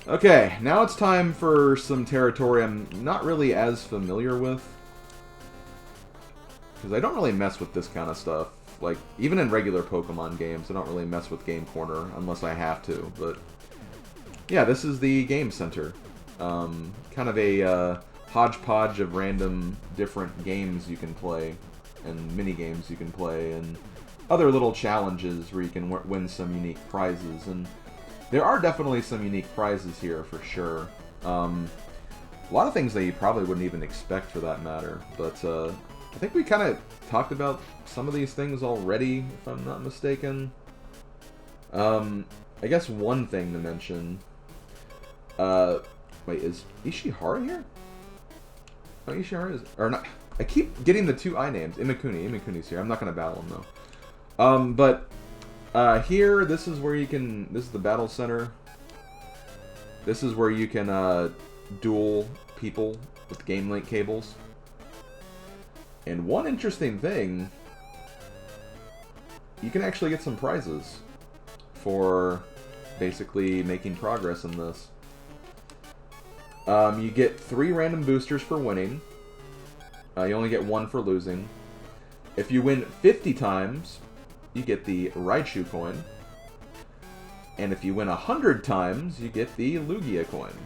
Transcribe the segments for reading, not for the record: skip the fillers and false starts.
Okay, now it's time for some territory I'm not really as familiar with. Because I don't really mess with this kind of stuff. Like, even in regular Pokemon games, I don't really mess with Game Corner unless I have to. But, yeah, this is the Game Center. Kind of a hodgepodge of random different games you can play. And mini-games you can play. And other little challenges where you can win some unique prizes. And there are definitely some unique prizes here, for sure. A lot of things that you probably wouldn't even expect, for that matter. But, I think we kind of talked about some of these things already, if I'm not mistaken. I guess one thing to mention... wait, is Ishihara here? Oh, Ishihara is... Or not... I keep getting the two I names. Imakuni. Imakuni's here. I'm not going to battle him, though. Here, this is where you can... This is the battle center. This is where you can, duel people with Game Link cables. And one interesting thing, you can actually get some prizes for basically making progress in this. You get 3 random boosters for winning. You only get 1 for losing. If you win 50 times, you get the Raichu coin. And if you win 100 times, you get the Lugia coin.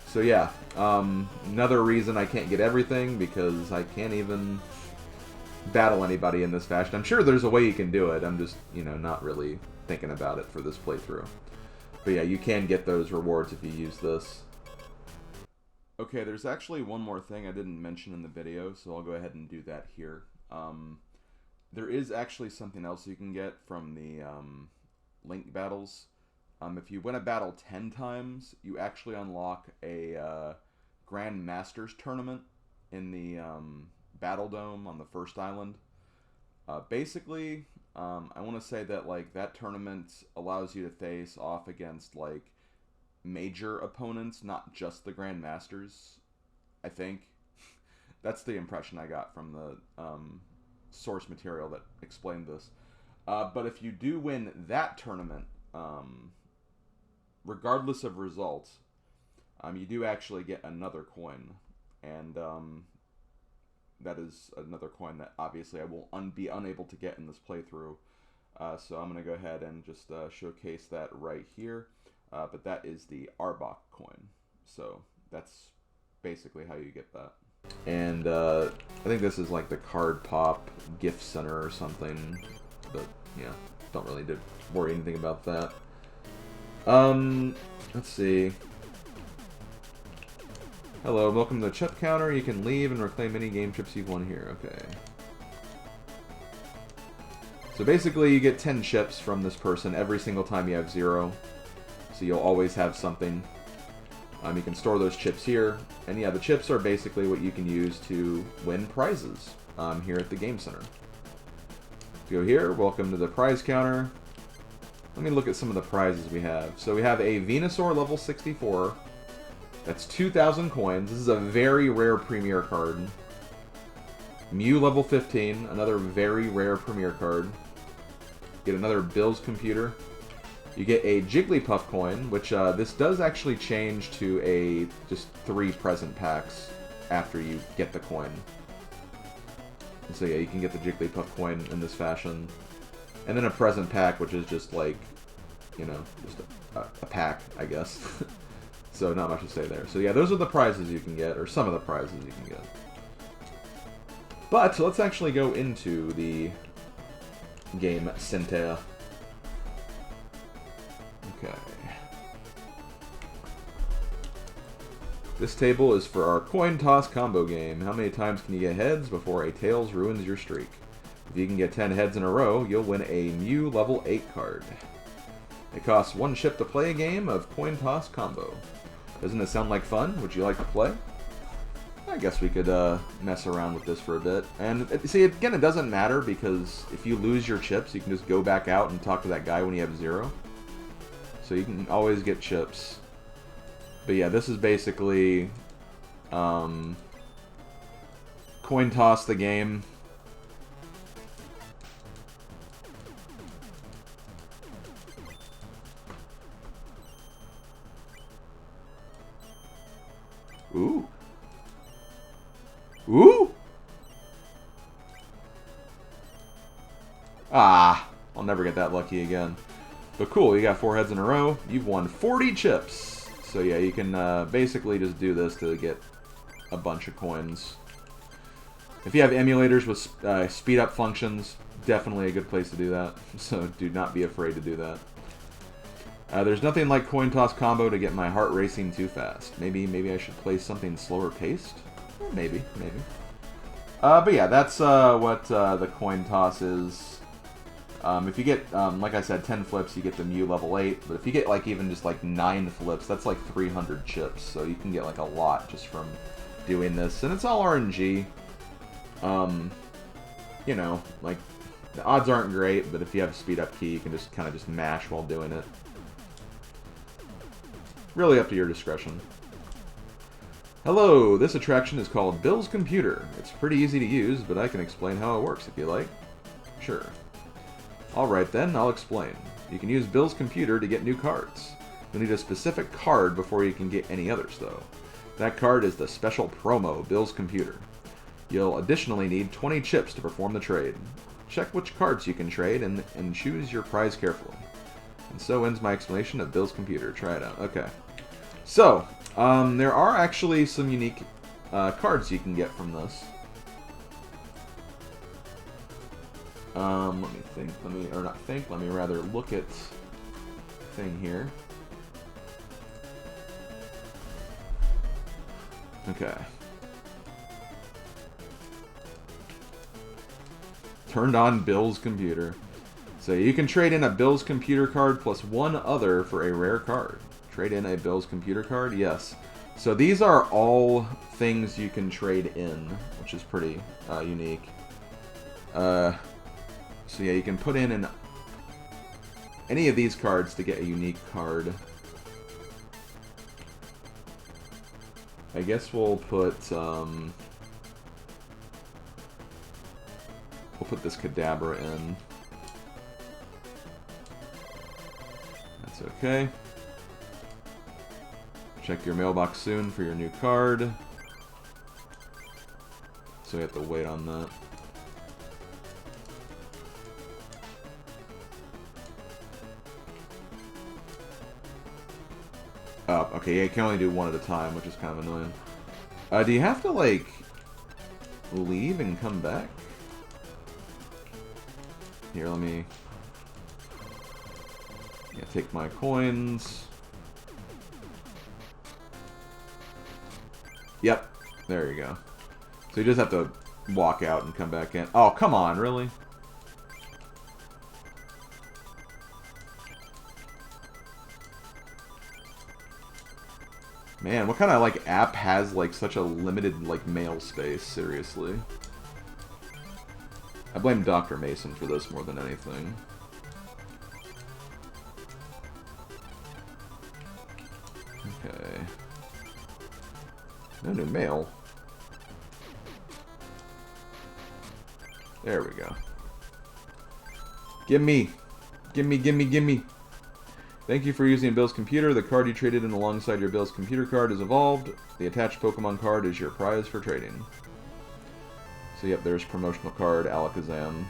So yeah, another reason I can't get everything, because I can't even battle anybody in this fashion. I'm sure there's a way you can do it, I'm just, you know, not really thinking about it for this playthrough. But yeah, you can get those rewards if you use this. Okay, there's actually one more thing I didn't mention in the video, so I'll go ahead and do that here. There is actually something else you can get from the Link battles. If you win a battle 10 times, you actually unlock a Grand Masters tournament in the Battle Dome on the first island. Basically, I want to say that like that tournament allows you to face off against like major opponents, not just the Grand Masters. I think that's the impression I got from the source material that explained this. But if you do win that tournament, regardless of results, you do actually get another coin, and that is another coin that obviously I will be unable to get in this playthrough. So I'm going to go ahead and just showcase that right here. But that is the Arbok coin. So that's basically how you get that. And I think this is like the Card Pop gift center or something. But yeah, don't really worry anything about that. Let's see. Hello, welcome to the chip counter. You can leave and reclaim any game chips you've won here. Okay. So basically you get 10 chips from this person every single time you have 0. So you'll always have something. You can store those chips here. And yeah, the chips are basically what you can use to win prizes here at the Game Center. Go here, welcome to the prize counter. Let me look at some of the prizes we have. So we have a Venusaur level 64. That's 2,000 coins. This is a very rare Premier card. Mew level 15, another very rare Premier card. Get another Bill's computer. You get a Jigglypuff coin, which this does actually change to a just 3 present packs after you get the coin. And so yeah, you can get the Jigglypuff coin in this fashion. And then a present pack, which is just like, you know, just a pack, I guess. So not much to say there. So yeah, those are the prizes you can get, or some of the prizes you can get. But let's actually go into the Game Center. Okay. This table is for our coin toss combo game. How many times can you get heads before a tails ruins your streak? If you can get 10 heads in a row, you'll win a Mew level 8 card. It costs 1 chip to play a game of coin toss combo. Doesn't it sound like fun? Would you like to play? I guess we could mess around with this for a bit. And see, again, it doesn't matter because if you lose your chips, you can just go back out and talk to that guy when you have 0. So you can always get chips. But yeah, this is basically coin toss the game. Ooh. Ooh! Ah, I'll never get that lucky again. But cool, you got 4 heads in a row. You've won 40 chips. So yeah, you can basically just do this to get a bunch of coins. If you have emulators with speed up functions, definitely a good place to do that. So do not be afraid to do that. There's nothing like coin toss combo to get my heart racing too fast. Maybe I should play something slower paced? Maybe. But yeah, that's what the coin toss is. If you get, like I said, 10 flips, you get the Mew level 8. But if you get like even just like 9 flips, that's like 300 chips. So you can get like a lot just from doing this. And it's all RNG. You know, like, the odds aren't great, but if you have a speed up key, you can just kind of just mash while doing it. Really up to your discretion. Hello, this attraction is called Bill's Computer. It's pretty easy to use, but I can explain how it works if you like. Sure. Alright then, I'll explain. You can use Bill's Computer to get new cards. You'll need a specific card before you can get any others, though. That card is the special promo, Bill's Computer. You'll additionally need 20 chips to perform the trade. Check which cards you can trade and choose your prize carefully. And so ends my explanation of Bill's Computer. Try it out. Okay. So, there are actually some unique cards you can get from this. Let me think. Let me rather look at thing here. Okay. Turned on Bill's Computer. So you can trade in a Bill's Computer card plus one other for a rare card. Trade in a Bill's Computer card? Yes. So these are all things you can trade in, which is pretty unique. So yeah, you can put in any of these cards to get a unique card. I guess we'll put this Kadabra in. That's okay. Check your mailbox soon for your new card. So you have to wait on that. Oh, okay, yeah, you can only do one at a time, which is kind of annoying. Do you have to, like, leave and come back? Here, let me... Yeah, take my coins. Yep, there you go. So you just have to walk out and come back in. Oh, come on, really? Man, what kind of, like, app has, like, such a limited, like, mail space? Seriously. I blame Dr. Mason for this more than anything. Okay. No new mail. There we go. Gimme! Gimme, gimme, gimme! Thank you for using Bill's Computer. The card you traded in alongside your Bill's Computer card is evolved. The attached Pokemon card is your prize for trading. So yep, there's promotional card, Alakazam.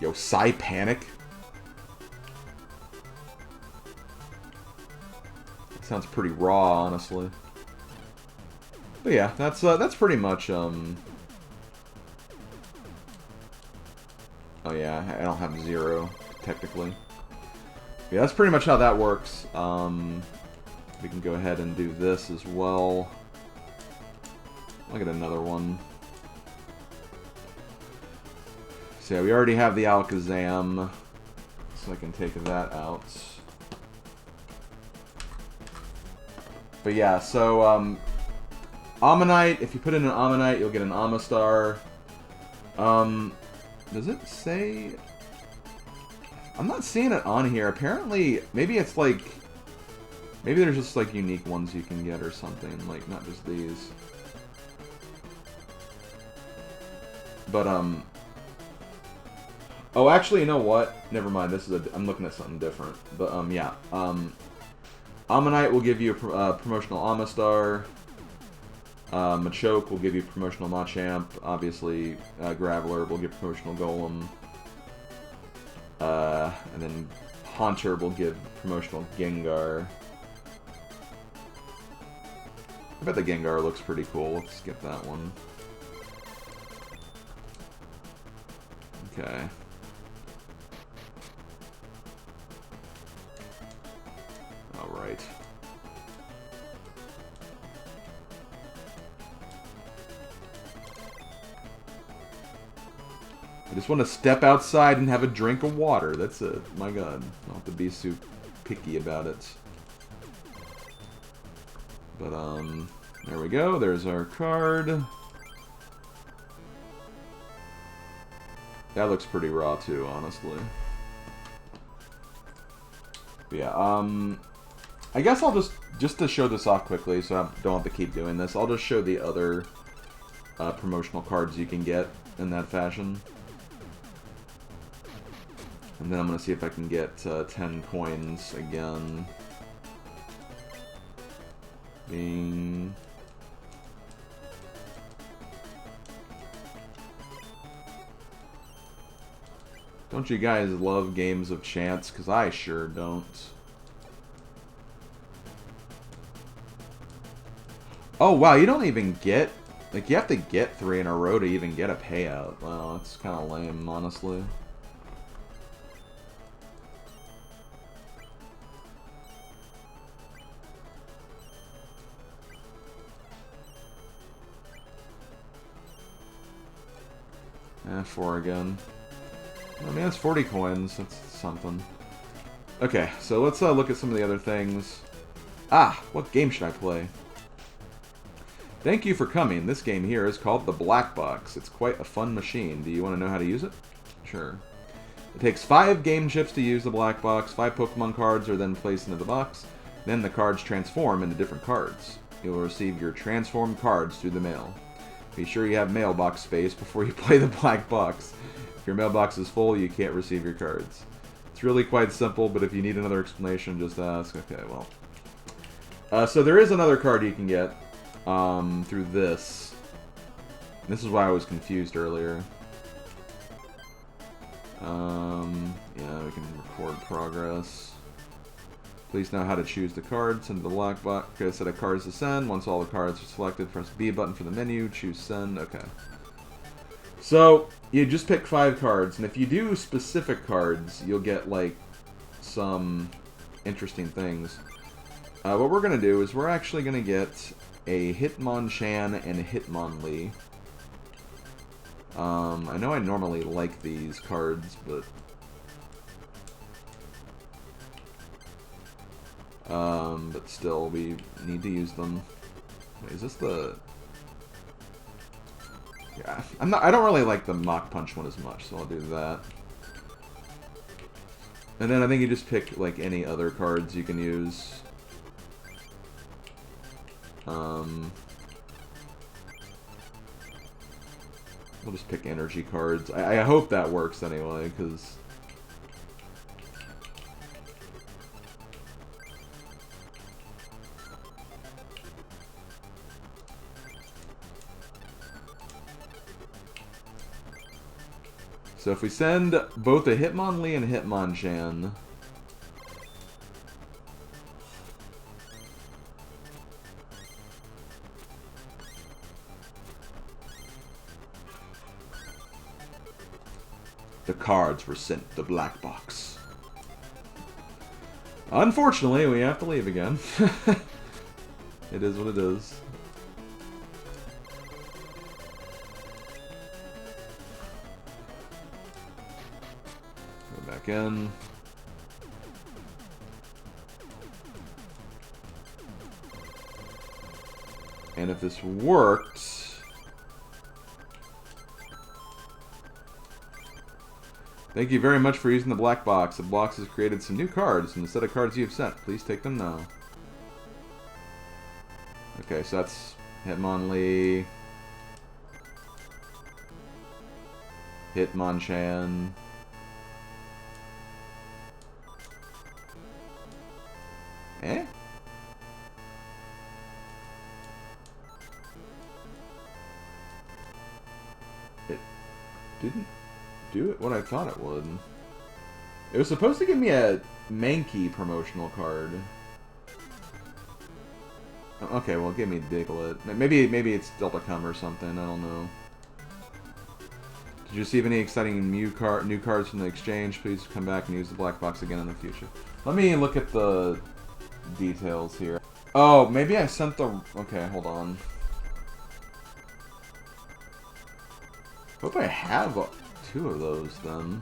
Yo, Panic. That sounds pretty raw, honestly. But yeah, that's pretty much Oh yeah, I don't have 0, technically. Yeah, that's pretty much how that works. We can go ahead and do this as well. I'll get another one. So yeah, we already have the Alakazam, so I can take that out. But yeah, so, Ammonite, if you put in an Ammonite, you'll get an Amistar. Does it say... I'm not seeing it on here. Apparently, maybe it's like... Maybe there's just, like, unique ones you can get or something. Like, not just these. But, oh, actually, you know what? Never mind. This is I'm looking at something different. But, yeah. Ammonite will give you a promotional Amistar. Machoke will give you promotional Machamp. Obviously, Graveler will give promotional Golem. And then Haunter will give promotional Gengar. I bet the Gengar looks pretty cool. Let's skip that one. Okay. Alright. I just want to step outside and have a drink of water. That's it. My god. I don't have to be so picky about it. But, there we go. There's our card. That looks pretty raw, too, honestly. But yeah, I guess I'll just to show this off quickly, so I don't have to keep doing this, I'll just show the other promotional cards you can get in that fashion. And then I'm going to see if I can get 10 coins again. Bing. Don't you guys love games of chance? Because I sure don't. Oh, wow, you don't even get... Like, you have to get 3 in a row to even get a payout. Wow, that's kind of lame, honestly. Eh, 4 again. I mean, that's 40 coins. That's something. Okay, so let's look at some of the other things. Ah, what game should I play? Thank you for coming. This game here is called the Black Box. It's quite a fun machine. Do you want to know how to use it? Sure. It takes 5 game chips to use the Black Box. 5 Pokemon cards are then placed into the box. Then the cards transform into different cards. You will receive your transformed cards through the mail. Be sure you have mailbox space before you play the Black Box. If your mailbox is full, you can't receive your cards. It's really quite simple, but if you need another explanation, just ask. Okay, well. So there is another card you can get through this. This is why I was confused earlier. Yeah, we can record progress. Please know how to choose the cards. Send to the Black Box. Okay, set of cards to send. Once all the cards are selected, press B button for the menu. Choose send. Okay. So, you just pick 5 cards, and if you do specific cards, you'll get, like, some interesting things. What we're going to do is we're actually going to get a Hitmonchan and a Hitmonlee. I know I normally like these cards, but... but still, we need to use them. Wait, is this the... Yeah, I don't really like the Mach Punch one as much, so I'll do that. And then I think you just pick, like, any other cards you can use. We'll just pick energy cards. I hope that works anyway, because... So if we send both a Hitmonlee and a Hitmonchan... The cards were sent to the Black Box. Unfortunately, we have to leave again. It is what it is. Go back in. And if this worked... Thank you very much for using the Black Box. The box has created some new cards in the set of cards you have sent. Please take them now. Okay, so that's Hitmonlee, Hitmonchan, didn't do it what I thought it would. It was supposed to give me a Mankey promotional card. Okay, well, give me Diglett. Maybe it's Delta Cum or something. I don't know. Did you receive any exciting new cards from the exchange? Please come back and use the black box again in the future. Let me look at the details here. Oh, maybe I sent the... Okay, hold on. Hope I have 2 of those, then.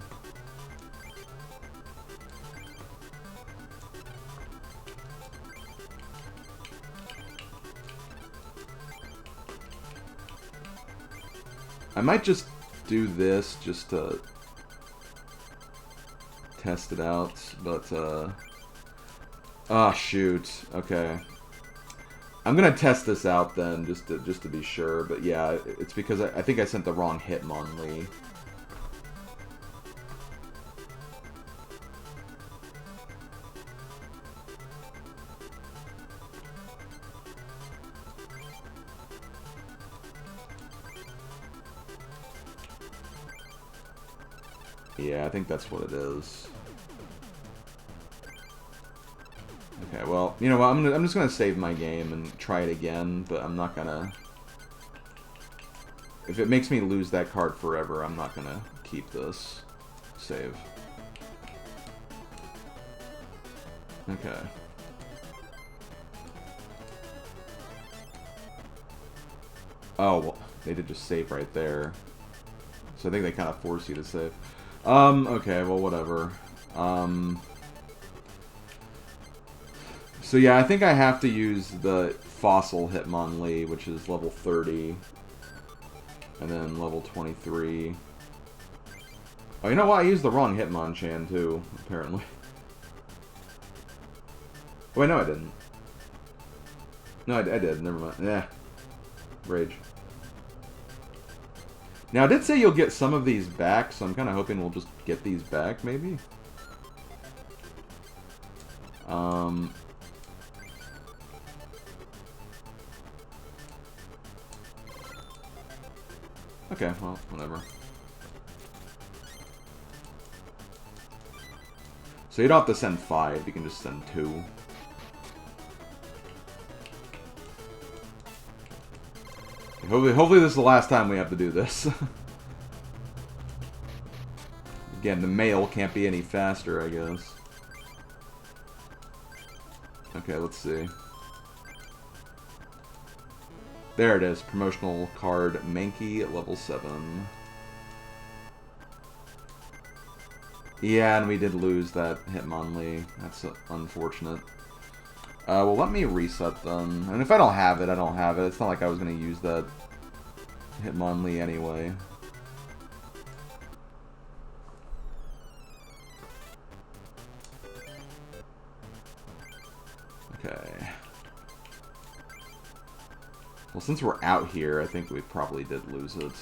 I might just do this just to test it out, but, oh, shoot. Okay. I'm gonna test this out then, just to be sure, but yeah, it's because I think I sent the wrong Hitmonlee. Yeah, I think that's what it is. Okay, well, you know what, I'm just gonna save my game and try it again, but I'm not gonna... If it makes me lose that card forever, I'm not gonna keep this save. Okay. Oh, well, they did just save right there. So I think they kind of force you to save. Okay, well, whatever. So yeah, I think I have to use the Fossil Hitmonlee, which is level 30. And then level 23. Oh, you know what? I used the wrong Hitmonchan, too, apparently. Wait, no, I didn't. No, I did. Never mind. Yeah. Rage. Now, I did say you'll get some of these back, so I'm kind of hoping we'll just get these back, maybe? Okay, well, whatever. So you don't have to send 5, you can just send 2. Hopefully this is the last time we have to do this. Again, the mail can't be any faster, I guess. Okay, let's see. There it is. Promotional card Mankey at level 7. Yeah, and we did lose that Hitmonlee. That's unfortunate. Well, let me reset them. And if I don't have it, I don't have it. It's not like I was going to use that Hitmonlee anyway. Okay. Well, since we're out here, I think we probably did lose it.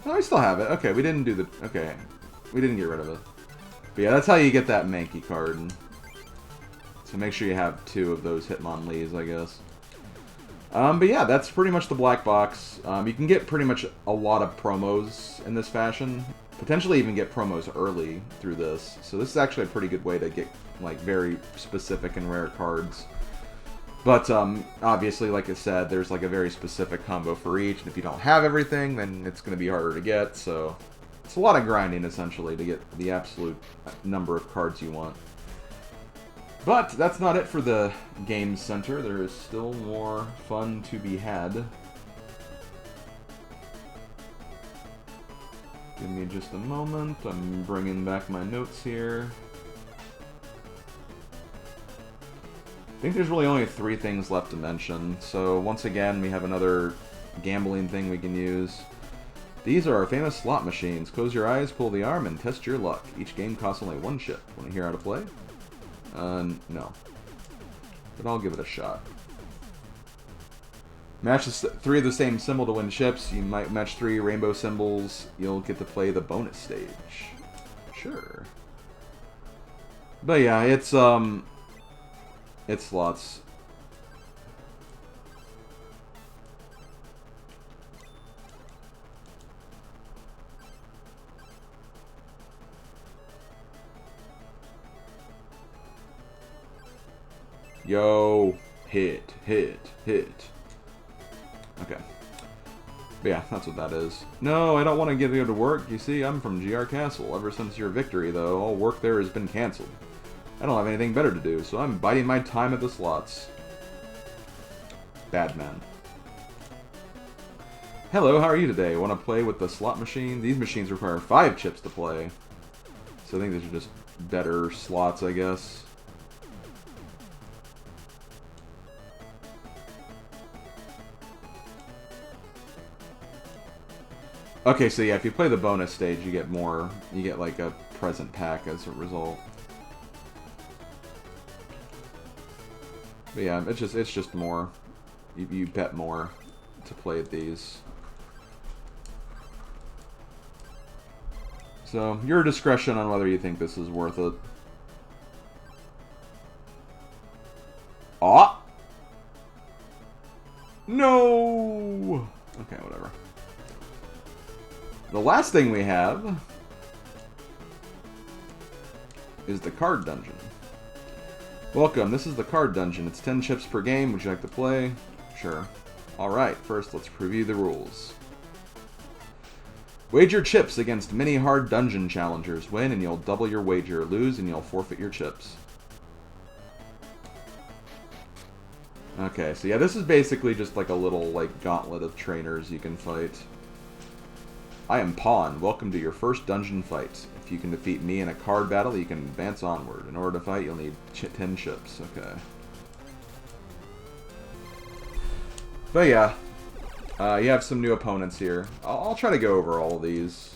No, we still have it. Okay, we didn't do the... Okay, we didn't get rid of it. But yeah, that's how you get that Mankey card. So make sure you have 2 of those Hitmonlees, I guess. But yeah, that's pretty much the black box. You can get pretty much a lot of promos in this fashion. Potentially even get promos early through this. So this is actually a pretty good way to get, like, very specific and rare cards. But, obviously, like I said, there's, like, a very specific combo for each, and if you don't have everything, then it's going to be harder to get, so... It's a lot of grinding, essentially, to get the absolute number of cards you want. But, that's not it for the Game Center. There is still more fun to be had. Give me just a moment. I'm bringing back my notes here. I think there's really only 3 things left to mention. So once again, we have another gambling thing we can use. These are our famous slot machines. Close your eyes, pull the arm, and test your luck. Each game costs only 1 chip. Want to hear how to play? No. But I'll give it a shot. Match 3 of the same symbol to win chips. You might match 3 rainbow symbols. You'll get to play the bonus stage. Sure. But yeah, it's, It's slots. Yo, hit. Okay. But yeah, that's what that is. No, I don't want to get to go to work. You see, I'm from GR Castle. Ever since your victory, though, all work there has been cancelled. I don't have anything better to do, so I'm biding my time at the slots. Bad man. Hello, how are you today? Want to play with the slot machine? These machines require 5 chips to play. So I think these are just better slots, I guess. Okay, so yeah, if you play the bonus stage, you get more. You get like a present pack as a result. But yeah, it's just more. You bet more to play these. So your discretion on whether you think this is worth it. Ah! No! Okay, whatever. The last thing we have is the card dungeon. Welcome, this is the card dungeon. It's 10 chips per game. Would you like to play? Sure. Alright, first let's preview the rules. Wager chips against many hard dungeon challengers. Win and you'll double your wager. Lose and you'll forfeit your chips. Okay, so yeah, this is basically just like a little like gauntlet of trainers you can fight. I am Pawn. Welcome to your first dungeon fight. If you can defeat me in a card battle, you can advance onward. In order to fight, you'll need 10 chips. Okay. But yeah, you have some new opponents here. I'll try to go over all of these.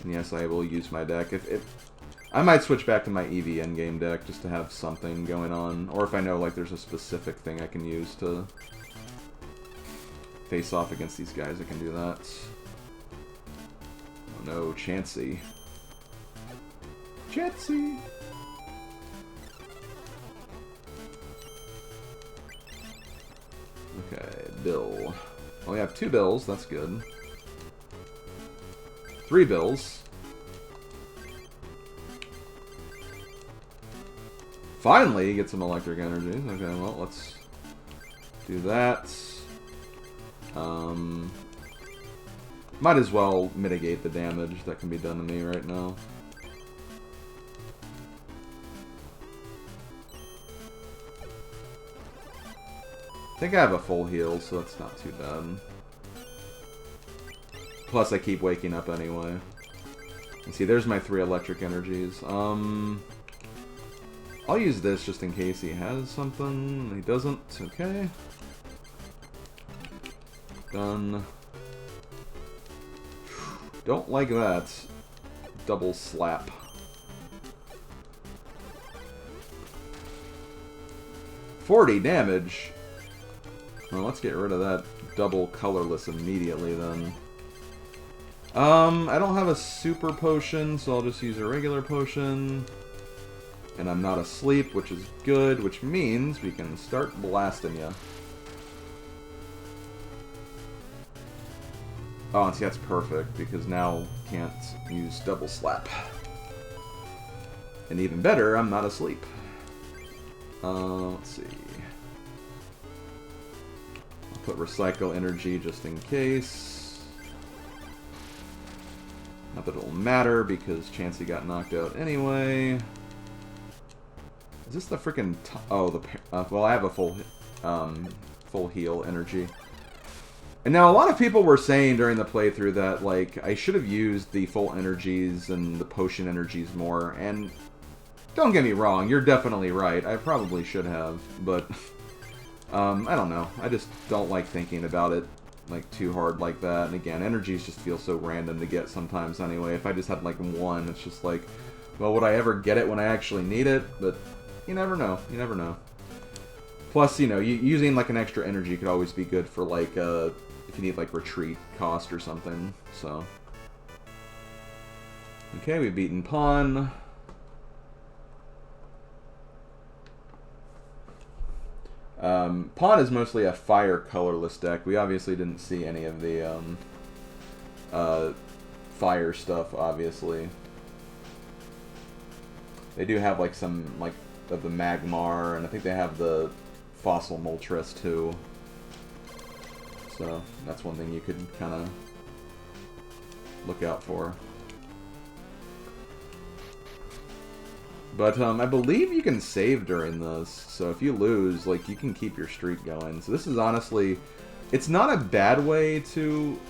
And yes, I will use my deck. If I might switch back to my EV endgame deck just to have something going on. Or if I know like there's a specific thing I can use to face off against these guys, I can do that. Oh no, Chansey. Chansey! Okay, Bill. Well, we have 2 bills, that's good. 3 bills. Finally, get some electric energies. Okay, well, let's do that. Might as well mitigate the damage that can be done to me right now. I think I have a full heal, so that's not too bad. Plus, I keep waking up anyway. And see, there's my 3 electric energies. I'll use this just in case he has something. He doesn't. Okay. Done. Don't like that. Double slap. $40 damage. Well, let's get rid of that double colorless immediately then. I don't have a super potion, so I'll just use a regular potion. And I'm not asleep, which is good, which means we can start blasting you. Oh, and see, that's perfect, because now can't use double slap. And even better, I'm not asleep. Let's see. I'll put recycle energy just in case. Not that it'll matter, because Chansey got knocked out anyway. Is this the freaking... oh, the... well, I have a full heal energy. And now, a lot of people were saying during the playthrough that, like, I should have used the full energies and the potion energies more, and don't get me wrong, you're definitely right, I probably should have, but, I don't know, I just don't like thinking about it, like, too hard like that, and again, energies just feel so random to get sometimes anyway. If I just had, like, 1, it's just like, well, would I ever get it when I actually need it? But you never know, you never know. Plus, you know, using, like, an extra energy could always be good for, like, if you need, like, retreat cost or something, so. Okay, we've beaten Pawn. Pawn is mostly a fire colorless deck. We obviously didn't see any of the fire stuff, obviously. They do have like some like of the Magmar, and I think they have the Fossil Moltres too. So that's one thing you could kind of look out for. But I believe you can save during this, so if you lose, like, you can keep your streak going. So this is honestly, it's not a bad way to,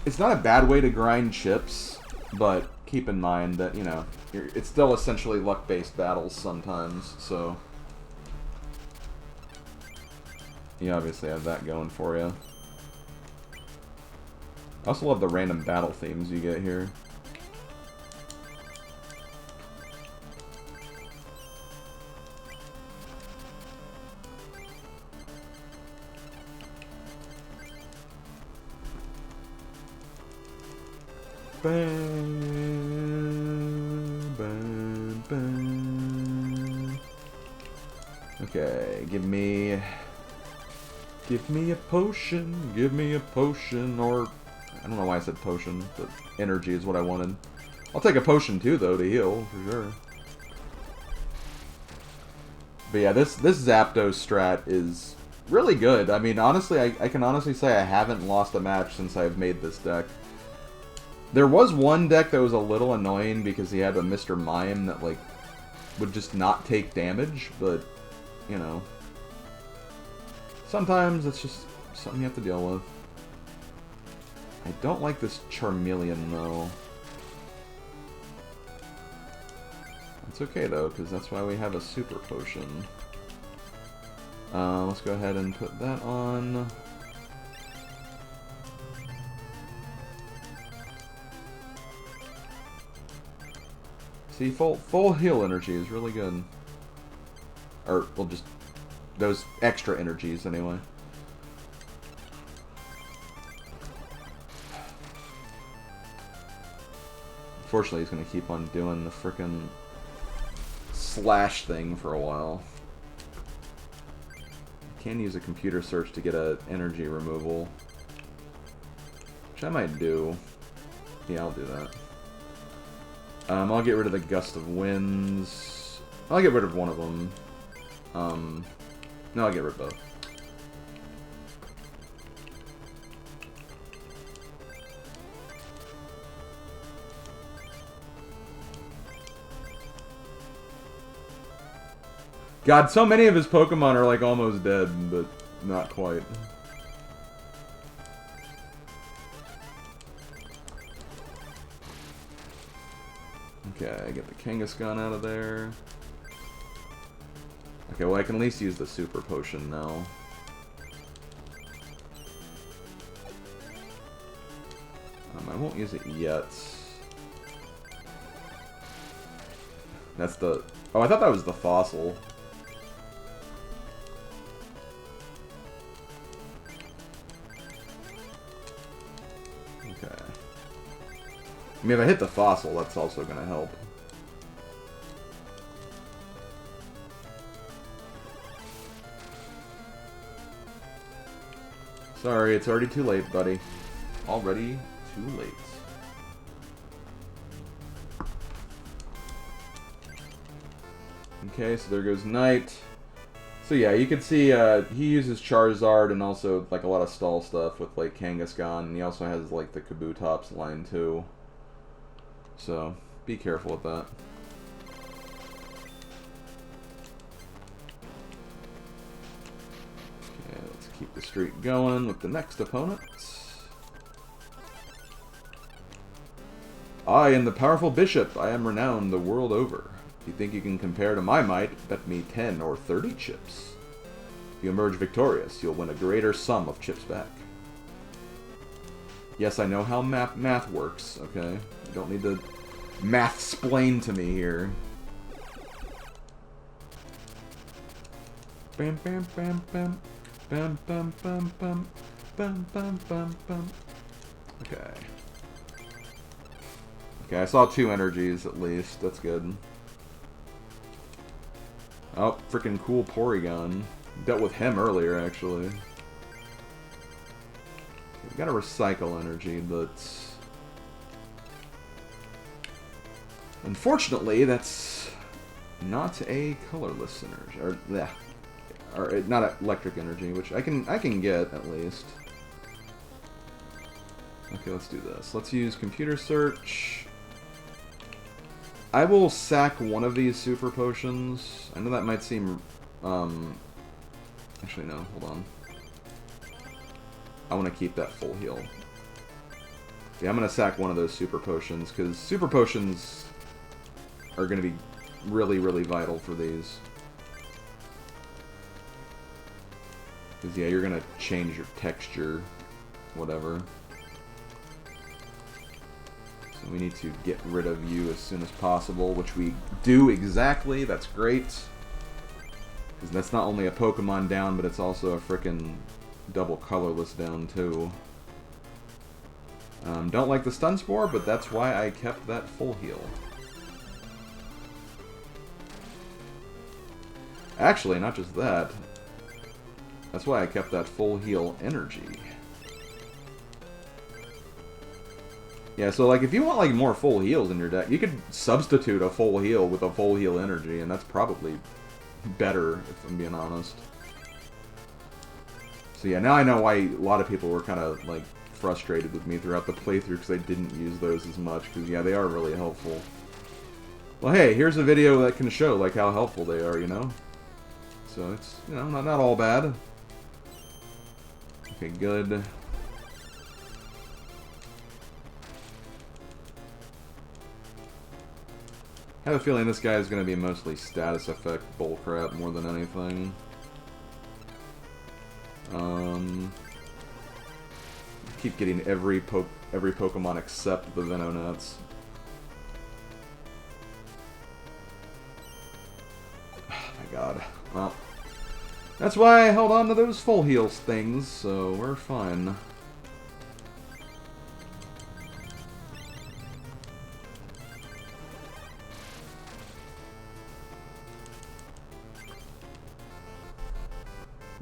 it's not a bad way to grind chips, but keep in mind that, you know, it's still essentially luck-based battles sometimes, so you obviously have that going for you. I also love the random battle themes you get here. Okay, give me a potion, or I don't know why I said potion, but energy is what I wanted. I'll take a potion too, though, to heal, for sure. But yeah, this Zapdos strat is really good. I mean, honestly, I can honestly say I haven't lost a match since I've made this deck. There was one deck that was a little annoying because he had a Mr. Mime that, like, would just not take damage, but, you know, sometimes it's just something you have to deal with. I don't like this Charmeleon, though. It's okay, though, because that's why we have a Super Potion. Let's go ahead and put that on. See, full heal energy is really good. Or, well, just those extra energies, anyway. Unfortunately, he's going to keep on doing the frickin' slash thing for a while. I can use a computer search to get a energy removal, which I might do. Yeah, I'll do that. I'll get rid of the Gust of Winds. I'll get rid of one of them. No, I'll get rid of both. God, so many of his Pokemon are like almost dead, but not quite. Okay, get the Kangaskhan out of there. Okay, well I can at least use the Super Potion now. I won't use it yet. That's the... Oh, I thought that was the Fossil. Okay. I mean, if I hit the Fossil, that's also going to help. Sorry, it's already too late, buddy. Already too late. Okay, so there goes Knight. So yeah, you can see he uses Charizard and also like a lot of stall stuff with like Kangaskhan, and he also has like the Kabutops line too. So be careful with that. Okay, let's keep the streak going with the next opponent. I am the powerful bishop. I am renowned the world over. If you think you can compare to my might, bet me 10 or 30 chips. If you emerge victorious, you'll win a greater sum of chips back. Yes, I know how math works, okay? You don't need to math-splain to me here. Bam, bam, bam, bam. Bam, bam, bam, bam. Bam, bam, bam, bam. Okay. Okay, I saw 2 energies at least. That's good. Oh, freaking cool Porygon. Dealt with him earlier, actually. We gotta recycle energy, but... unfortunately, that's not a colorless energy. Or, yeah. Or not electric energy, which I can get, at least. Okay, let's do this. Let's use computer search. I will sack one of these super potions. I know that might seem... actually, no. Hold on. I want to keep that full heal. Yeah, I'm going to sack one of those super potions, because super potions are going to be really, really vital for these. Because, yeah, you're going to change your texture, whatever. So we need to get rid of you as soon as possible, which we do exactly. That's great. Because that's not only a Pokemon down, but it's also a frickin' double colorless down, too. Don't like the Stun Spore, but that's why I kept that full heal. Actually, not just that. That's why I kept that full heal energy. Yeah, so like if you want like more full heals in your deck, you could substitute a full heal with a full heal energy, and that's probably better, if I'm being honest. So yeah, now I know why a lot of people were kind of like frustrated with me throughout the playthrough because I didn't use those as much, because yeah, they are really helpful. Well, hey, here's a video that can show like how helpful they are, you know? So it's, you know, not all bad. Okay, good. I have a feeling this guy is going to be mostly status effect bullcrap more than anything. Keep getting every Pokemon except the Venonats. Oh my god. Well, that's why I held on to those full heals things, so we're fine.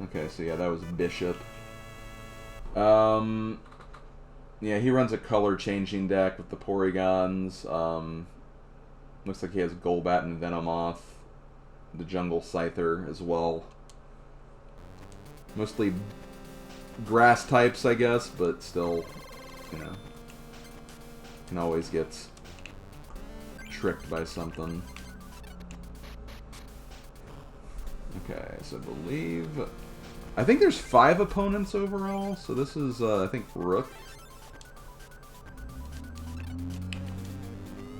Okay, so yeah, that was Bishop. Yeah, he runs a color-changing deck with the Porygons. Looks like he has Golbat and Venomoth. The Jungle Scyther as well. Mostly grass types, I guess, but still, you know, can always get tricked by something. Okay, so I think there's 5 opponents overall, so this is, I think, Rook.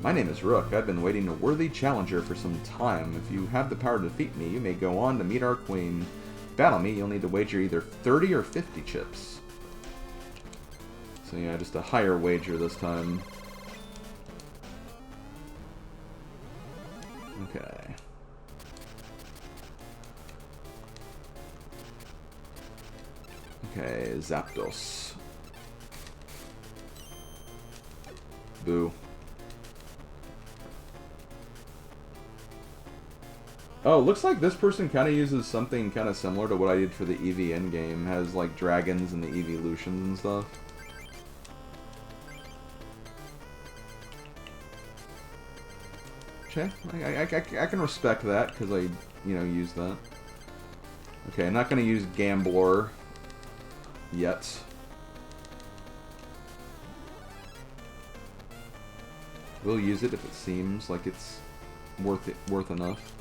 My name is Rook. I've been waiting a worthy challenger for some time. If you have the power to defeat me, you may go on to meet our queen. To battle me, you'll need to wager either 30 or 50 chips. So yeah, just a higher wager this time. Okay. Okay, Zapdos. Boo. Oh, looks like this person kind of uses something kind of similar to what I did for the EV endgame. Has, like, dragons and the evolutions and stuff. Okay, I can respect that, because I, you know, use that. Okay, I'm not going to use Gambler yet. We'll use it if it seems like it's worth enough.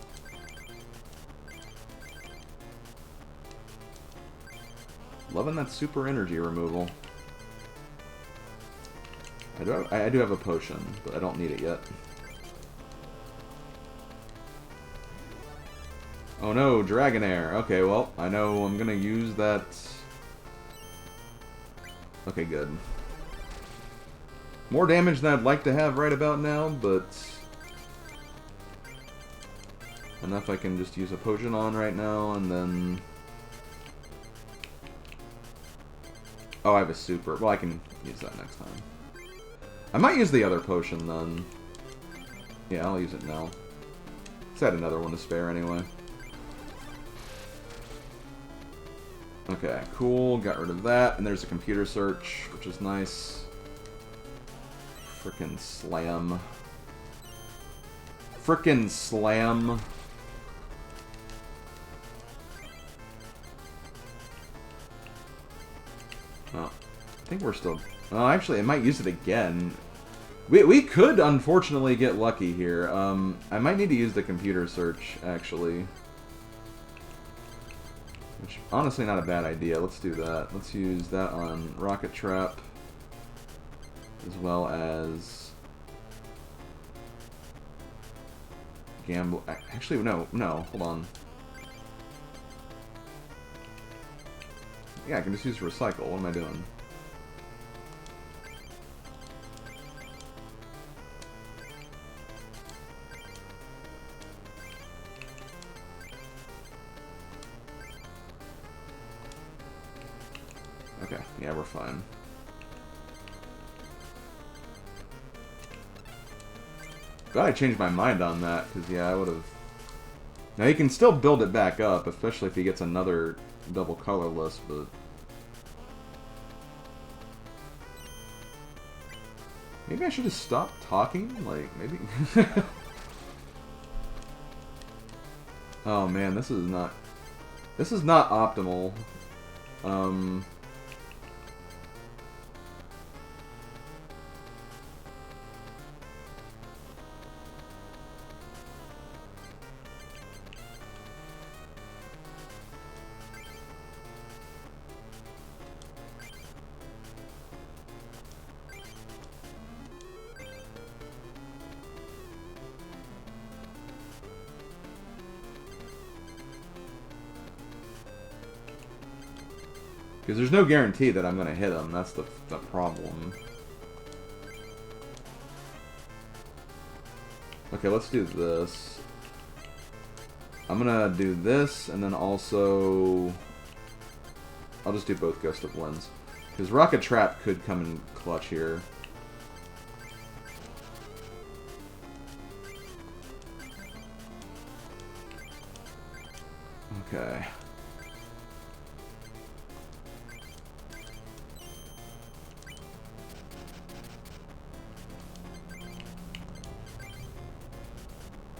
Loving that super energy removal. I do have a potion, but I don't need it yet. Oh no, Dragonair. Okay, well, I know I'm gonna use that. Okay, good. More damage than I'd like to have right about now, but enough I can just use a potion on right now, and then... Oh, I have a super. Well, I can use that next time. I might use the other potion, then. Yeah, I'll use it now. Just had another one to spare, anyway. Okay, cool. Got rid of that. And there's a computer search, which is nice. Frickin' slam. Frickin' slam. Oh, I think we're still... Oh, actually, I might use it again. We could, unfortunately, get lucky here. I might need to use the computer search, actually. Which, honestly, not a bad idea. Let's do that. Let's use that on Rocket Trap. As well as... Gamble... Actually, no, hold on. Yeah, I can just use Recycle. What am I doing? Okay, yeah, we're fine. Glad I changed my mind on that, because, yeah, I would have... Now, he can still build it back up, especially if he gets another double colorless, but... Maybe I should just stop talking? Like, maybe... Oh, man, this is not... This is not optimal. Because there's no guarantee that I'm going to hit him. That's the problem. Okay, let's do this. I'm going to do this, and then also... I'll just do both Ghost of Winds. Because Rocket Trap could come in clutch here. Okay.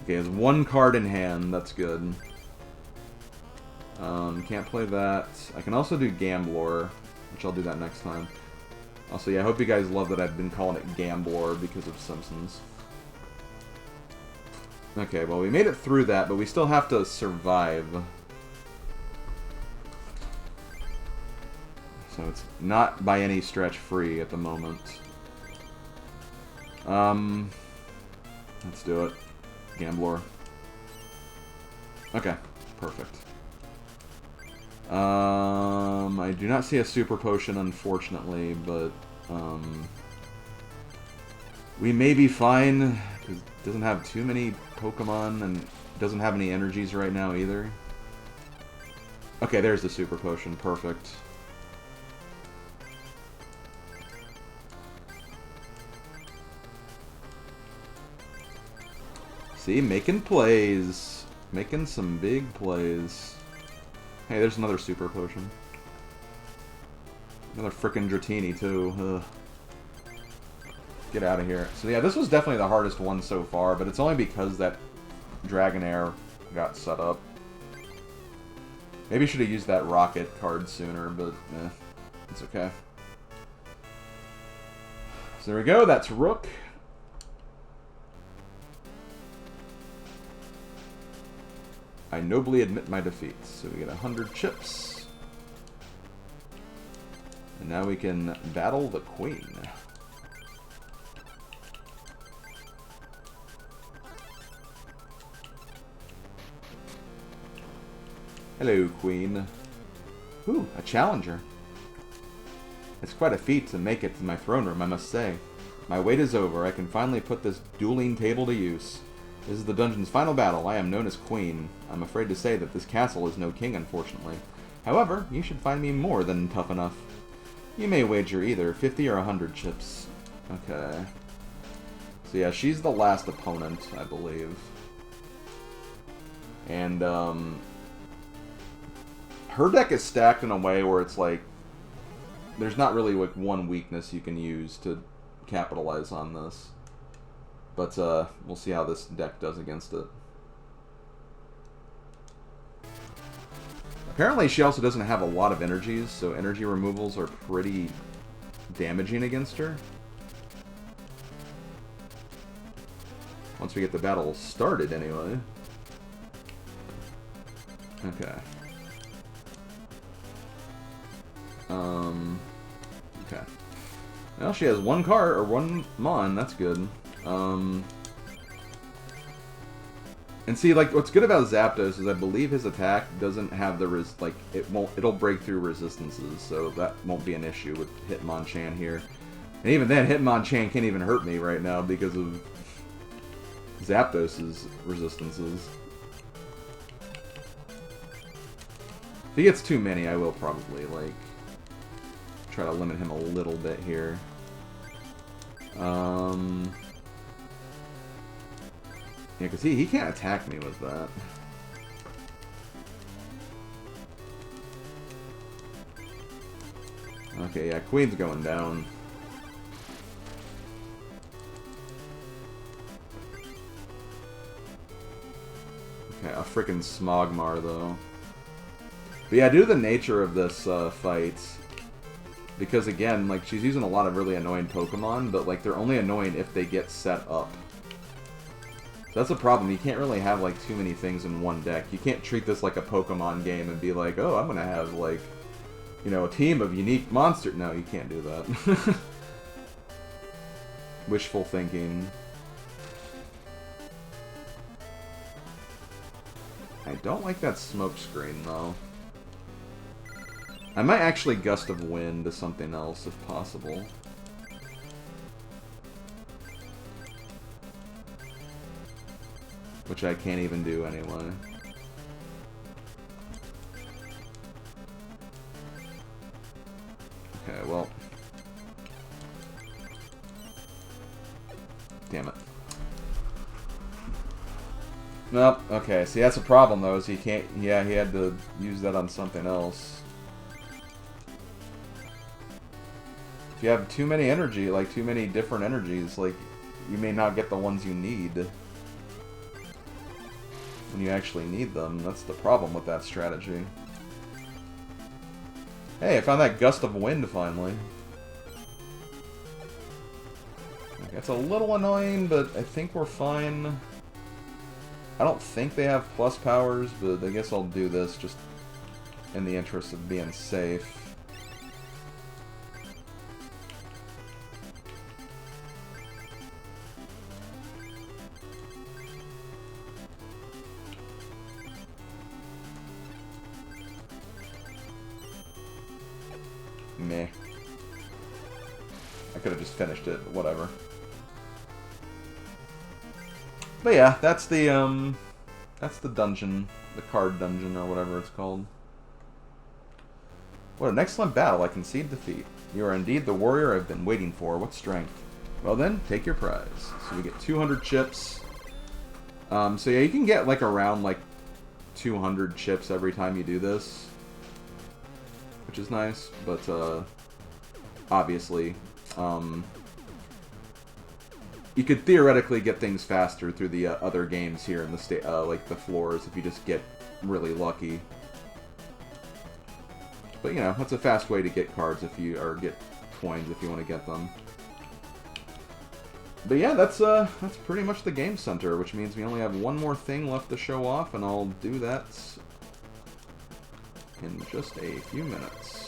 Okay, he has one card in hand. That's good. Can't play that. I can also do Gambler, which I'll do that next time. Also, yeah, I hope you guys love that I've been calling it Gambler because of Simpsons. Okay, well, we made it through that, but we still have to survive. So it's not by any stretch free at the moment. Let's do it. Gambler. Okay, perfect. I do not see a super potion, unfortunately, but we may be fine, because it doesn't have too many Pokemon, and doesn't have any energies right now either. Okay, there's the super potion, perfect. See, making plays. Making some big plays. Hey, there's another super potion. Another frickin' Dratini, too. Ugh. Get out of here. So yeah, this was definitely the hardest one so far, but it's only because that Dragonair got set up. Maybe I should have used that Rocket card sooner, but it's okay. So there we go, that's Rook. I nobly admit my defeat. So we get 100 chips. And now we can battle the Queen. Hello, Queen. Ooh, a challenger. It's quite a feat to make it to my throne room, I must say. My wait is over. I can finally put this dueling table to use. This is the dungeon's final battle. I am known as Queen. I'm afraid to say that this castle is no king, unfortunately. However, you should find me more than tough enough. You may wager either 50 or 100 chips. Okay. So yeah, she's the last opponent, I believe. And, her deck is stacked in a way where it's like there's not really like one weakness you can use to capitalize on this. But we'll see how this deck does against it. Apparently she also doesn't have a lot of energies, so energy removals are pretty damaging against her. Once we get the battle started, anyway. Okay. Okay. Well, she has one card, or one Mon, that's good. And see, like, what's good about Zapdos is I believe his attack doesn't have the it'll break through resistances, so that won't be an issue with Hitmonchan here. And even then, Hitmonchan can't even hurt me right now because of Zapdos's resistances. If he gets too many, I will probably, like, try to limit him a little bit here. Yeah, because he can't attack me with that. Okay, yeah, Queen's going down. Okay, a frickin' Smogmar, though. But yeah, due to the nature of this fight, because again, like, she's using a lot of really annoying Pokemon, but like, they're only annoying if they get set up. So that's a problem. You can't really have like too many things in one deck. You can't treat this like a Pokemon game and be like, oh, I'm gonna have like, you know, a team of unique monsters. No, you can't do that. Wishful thinking. I don't like that smoke screen though. I might actually Gust of Wind to something else if possible. Which I can't even do anyway. Okay, well. Damn it. Nope, okay, see that's a problem though, is he can't, yeah, he had to use that on something else. If you have too many energy, like too many different energies, like, you may not get the ones you need. When you actually need them, that's the problem with that strategy. Hey, I found that Gust of Wind finally. Okay, it's a little annoying, but I think we're fine. I don't think they have plus powers, but I guess I'll do this just in the interest of being safe. Meh. I could have just finished it, but whatever. But yeah, that's the dungeon, the card dungeon, or whatever it's called. What an excellent battle, I concede defeat. You are indeed the warrior I've been waiting for. What strength? Well then, take your prize. So we get 200 chips. So yeah, you can get like around like 200 chips every time you do this. Which is nice, but obviously, you could theoretically get things faster through the other games here in the like the floors, if you just get really lucky. But you know, that's a fast way to get cards if you, or get coins if you want to get them. But yeah, that's pretty much the game center, which means we only have one more thing left to show off, and I'll do that in just a few minutes.